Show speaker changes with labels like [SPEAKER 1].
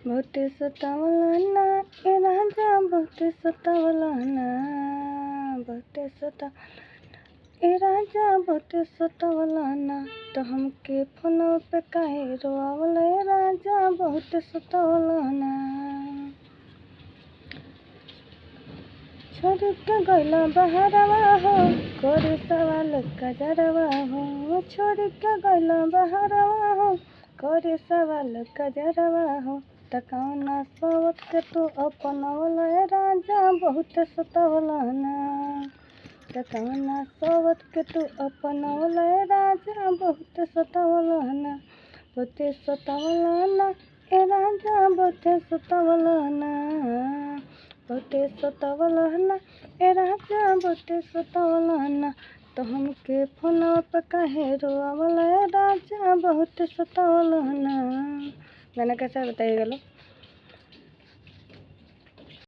[SPEAKER 1] बहुते सतावलाना ए राजा बहुते सतावलाना बहुते सता ए राजा बहुते सतावलाना तो हमके फोनवा पे काहे रोआवला ए राजा बहुते सतावलाना छोड़ के गइला बहरवा हो करे सवाल कजरवा हो छोड़ के गइला बहरवा हो करे सवाल कजरवा हो तकौना सोवत के तू अपनवला ए राजा बहुत सतावलाना तकौना सोवत के तू अपनवला ए राजा बहुत सतावलाना बहुते सतावलाना ए राजा बहुते सतावलाना बहुते सतावलाना ए राजा बहुते सतावलाना तो हमके फोनवा पे काहे रोआवला ए राजा बहुत सतावलाना। गाना कैसा बताइएगा लोग।